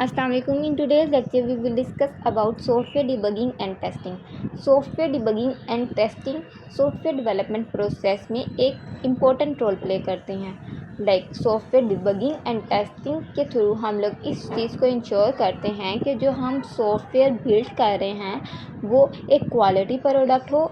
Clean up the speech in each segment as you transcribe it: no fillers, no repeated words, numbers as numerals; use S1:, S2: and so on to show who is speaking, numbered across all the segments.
S1: अस्सलाम वालेकुम। In today's lecture we will discuss about software debugging and testing. Software debugging and testing software development process में एक important role play करते हैं। Software debugging and testing के through हम लोग इस चीज़ को इंश्योर करते हैं कि जो हम सॉफ्टवेयर बिल्ड कर रहे हैं वो एक क्वालिटी प्रोडक्ट हो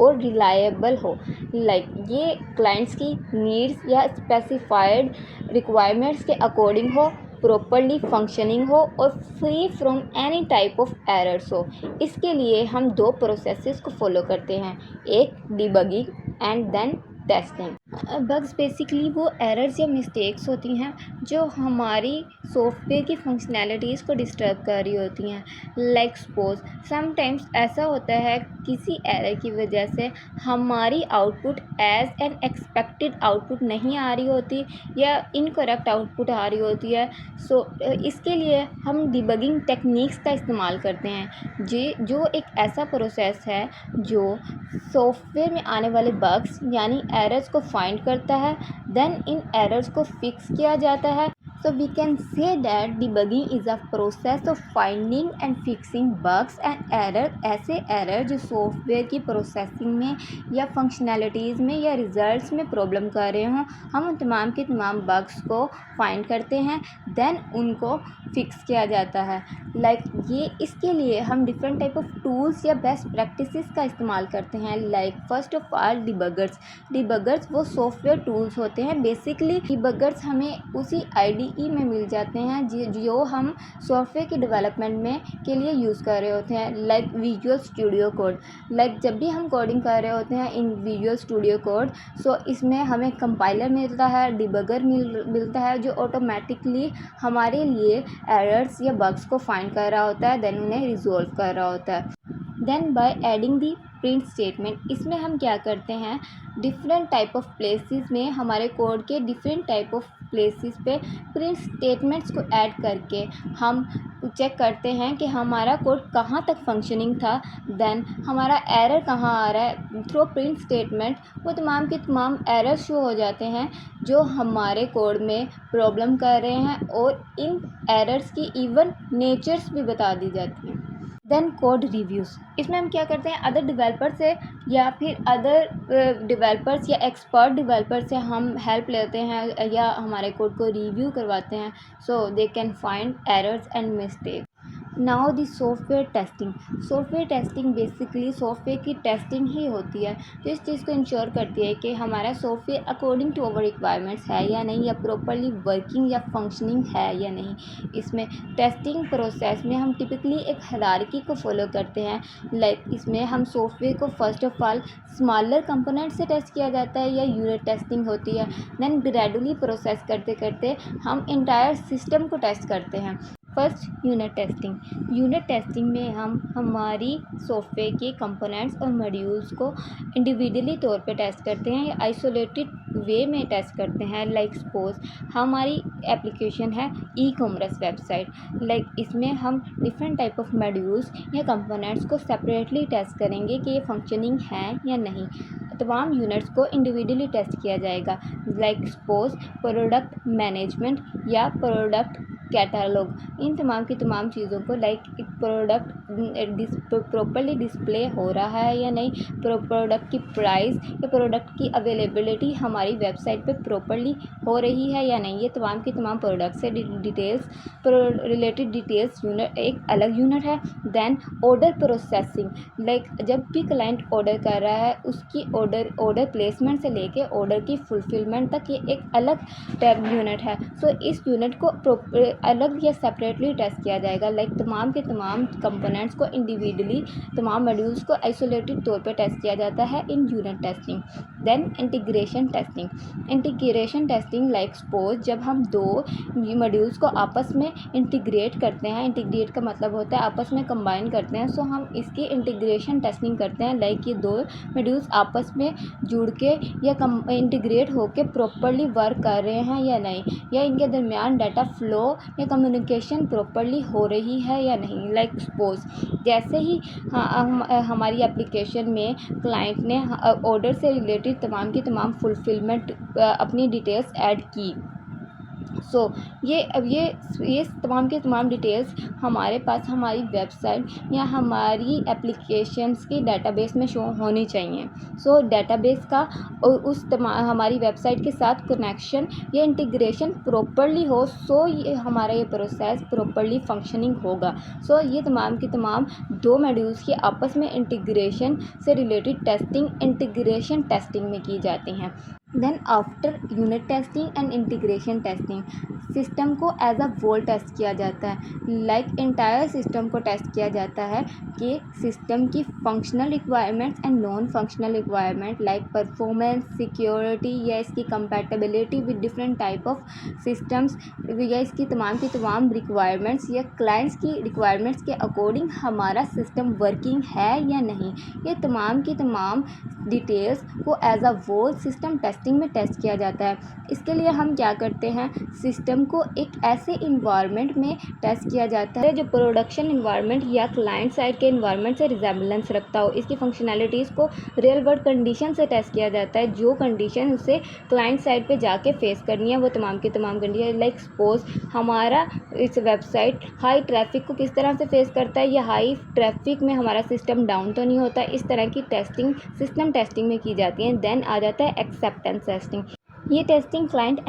S1: और रिलायबल हो। ये क्लाइंट्स की नीड्स या स्पेसिफाइड रिक्वायरमेंट्स के अकॉर्डिंग हो, प्रॉपरली फंक्शनिंग हो और free from any type of errors हो। इसके लिए हम दो प्रोसेसेस को फॉलो करते हैं, एक debugging and then testing. Bugs basically वो एरर्स या मिस्टेक्स होती हैं जो हमारी सॉफ्टवेयर की फंक्शनैलिटीज़ को डिस्टर्ब कर रही होती हैं। सपोज समटाइम्स ऐसा होता है किसी एरर की वजह से हमारी output as an expected output नहीं आ रही होती या इनकरेक्ट आउटपुट आ रही होती है। इसके लिए हम डिबगिंग टेक्निक्स का इस्तेमाल करते हैं जो एक ऐसा प्रोसेस है जो सॉफ्टवेयर में आने वाले बग्स यानी एरर्स को फाइंड करता है, देन इन एरर्स को फिक्स किया जाता है। So we can say that debugging is a process of finding and fixing bugs and error। ऐसे एरर जो सॉफ्टवेयर की प्रोसेसिंग में या फंक्शनैलिटीज़ में या रिज़ल्ट्स में प्रॉब्लम कर रहे हों, हम उन तमाम के तमाम बग्स को फाइंड करते हैं, देन उनको फिक्स किया जाता है। इसके लिए हम डिफरेंट टाइप ऑफ टूल्स या बेस्ट प्रैक्टिसेस का इस्तेमाल करते हैं। फर्स्ट ऑफ ऑल डिबगर्स वो सॉफ्टवेयर टूल्स होते हैं। बेसिकली डिबगर्स हमें उसी IDE में मिल जाते हैं जो हम सॉफ्टवेयर के डेवलपमेंट में के लिए यूज़ कर रहे होते हैं। Visual studio code. जब भी हम कोडिंग कर रहे होते हैं इन विजुअल स्टूडियो कोड, इसमें हमें कंपाइलर मिलता है, डिबगर मिलता है जो ऑटोमेटिकली हमारे लिए एरर्स या बग्स को फाइंड कर रहा होता है, देन उन्हें रिजॉल्व कर रहा होता है। Then by adding the print statement, इसमें हम क्या करते हैं, डिफरेंट टाइप ऑफ प्लेसेस में हमारे कोड के डिफरेंट टाइप ऑफ प्लेसेस पे प्रिंट स्टेटमेंट्स को ऐड करके हम चेक करते हैं कि हमारा कोड कहाँ तक फंक्शनिंग था, देन हमारा एरर कहाँ आ रहा है। थ्रू प्रिंट स्टेटमेंट वो तमाम के तमाम एरर शो हो जाते हैं जो हमारे कोड में प्रॉब्लम कर रहे हैं और इन एरर्स की इवन नेचर्स भी बता दी जाती हैं। देन कोड रिव्यूज़, इसमें हम क्या करते हैं, अदर डेवलपर से या फिर अदर डेवलपर्स या एक्सपर्ट डेवलपर से हम हेल्प लेते हैं या हमारे कोड को रिव्यू करवाते हैं, so they can find errors and mistake. Now the software testing basically software की टेस्टिंग ही होती है जो इस चीज़ को इंश्योर करती है कि हमारा software according to our requirements है या नहीं, या प्रॉपरली वर्किंग या फंक्शनिंग है या नहीं। इसमें टेस्टिंग प्रोसेस में हम टिपिकली एक हायरार्की को फॉलो करते हैं। इसमें हम सॉफ्टवेयर को first of all smaller component से टेस्ट किया जाता है या यूनिट टेस्टिंग होती है। देन ग्रेजुअली प्रोसेस करते करते हम इंटायर सिस्टम को टेस्ट करते हैं। फर्स्ट यूनिट टेस्टिंग में हम हमारी सॉफ्टवेयर के कंपोनेंट्स और मॉड्यूल्स को इंडिविजुअली तौर पे टेस्ट करते हैं या आइसोलेटेड वे में टेस्ट करते हैं। सपोज हमारी एप्लीकेशन है ई-कॉमर्स वेबसाइट, इसमें हम डिफरेंट टाइप ऑफ मॉड्यूल्स या कंपोनेंट्स को सेपरेटली टेस्ट करेंगे कि ये फंक्शनिंग है या नहीं। तमाम यूनिट्स को इंडिविजुअली टेस्ट किया जाएगा। सपोज प्रोडक्ट मैनेजमेंट या प्रोडक्ट कैटलॉग, इन तमाम की तमाम चीज़ों को प्रोडक्ट प्रॉपरली डिस्प्ले हो रहा है या नहीं, प्रोडक्ट की प्राइस या प्रोडक्ट की अवेलेबिलिटी हमारी वेबसाइट पे प्रॉपरली हो रही है या नहीं, ये तमाम की तमाम प्रोडक्ट से रिलेटेड डिटेल्स यूनिट एक अलग यूनिट है। देन ऑर्डर प्रोसेसिंग, जब भी क्लाइंट ऑर्डर कर रहा है उसकी ऑर्डर प्लेसमेंट से लेके ऑर्डर की फुलफिलमेंट तक ये एक अलग टैब यूनिट है। इस यूनिट को अलग या सेपरेटली टेस्ट किया जाएगा। तमाम के तमाम कंपोनेंट्स को इंडिविजुअली, तमाम मॉड्यूल्स को आइसोलेटेड तौर पे टेस्ट किया जाता है in unit testing. Then integration testing suppose जब हम दो मॉड्यूल्स को आपस में इंटीग्रेट करते हैं, इंटीग्रेट का मतलब होता है आपस में कंबाइन करते हैं, हम इसकी इंटीग्रेशन टेस्टिंग करते हैं। ये दो मॉड्यूल्स आपस में जुड़ के या इंटीग्रेट होके प्रॉपरली वर्क कर रहे हैं या नहीं, या इनके दरमियान डाटा फ्लो या कम्युनिकेशन प्रॉपरली हो रही है या नहीं। सपोज जैसे ही हमारी एप्लीकेशन में क्लाइंट ने ऑर्डर से रिलेटेड तमाम की तमाम फुलफिलमेंट अपनी डिटेल्स ऐड की, ये तमाम के तमाम डिटेल्स हमारे पास हमारी वेबसाइट या हमारी एप्लीकेशंस की डेटाबेस में शो होनी चाहिए। डेटाबेस का हमारी वेबसाइट के साथ कनेक्शन या इंटीग्रेशन प्रॉपर्ली हो, ये हमारा ये प्रोसेस प्रॉपर्ली फंक्शनिंग होगा। ये तमाम की तमाम 2 मॉड्यूल्स की आपस में इंटीग्रेशन से रिलेटेड टेस्टिंग इंटीग्रेशन टेस्टिंग में की जाती हैं। Then after unit testing and integration testing, system को एज अ होल टेस्ट किया जाता है। लाइक एंटायर सिस्टम को टेस्ट किया जाता है कि सिस्टम की functional requirements and non functional requirement like performance, security या इसकी compatibility with different type of systems या इसकी तमाम रिक्वायरमेंट्स या क्लाइंट्स की रिक्वायरमेंट्स के अकॉर्डिंग हमारा सिस्टम वर्किंग है या नहीं। ये तमाम की तमाम डिटेल्स को as a whole system testing में टेस्ट किया जाता है। इसके लिए हम क्या करते हैं, सिस्टम को एक ऐसे इन्वायरमेंट में टेस्ट किया जाता है जो प्रोडक्शन इन्वायरमेंट या क्लाइंट साइड के इन्वायरमेंट से रिजेम्बलेंस रखता हो। इसकी फंक्शनैलिटीज़ को रियल वर्ल्ड कंडीशन से टेस्ट किया जाता है, जो कंडीशन उसे क्लाइंट साइड पे जाके फेस करनी है, वो तमाम की तमाम कंडीशन। लाइक सपोज हमारा इस वेबसाइट हाई ट्रैफिक को किस तरह से फेस करता है, या हाई ट्रैफिक में हमारा सिस्टम डाउन तो नहीं होता। इस तरह की टेस्टिंग सिस्टम टेस्टिंग में की जाती है। देन आ जाता है एक्सेप्टेंस टेस्टिंग। ये टेस्टिंग क्लाइंट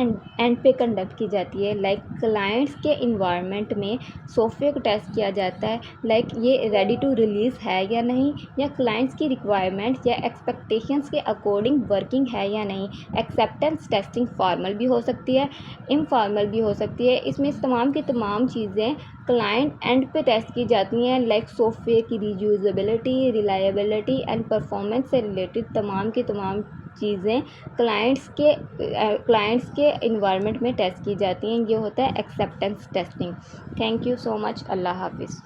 S1: एंड पे कंडक्ट की जाती है। लाइक क्लाइंट्स के इन्वायरमेंट में सॉफ्टवेयर को टेस्ट किया जाता है, लाइक ये रेडी टू रिलीज़ है या नहीं, या क्लाइंट्स की रिक्वायरमेंट्स या एक्सपेक्टेशंस के अकॉर्डिंग वर्किंग है या नहीं। एक्सेप्टेंस टेस्टिंग फॉर्मल भी हो सकती है, इनफॉर्मल भी हो सकती है। इसमें तमाम की तमाम चीज़ें क्लाइंट एंड पे टेस्ट की जाती हैं, लाइक सॉफ्टवेयर की रीयूजेबिलिटी, रिलायबिलिटी एंड परफॉर्मेंस से रिलेटेड तमाम की तमाम चीज़ें क्लाइंट्स के इन्वायरमेंट में टेस्ट की जाती हैं। ये होता है acceptance testing. Thank you so much. Allah हाफिज़।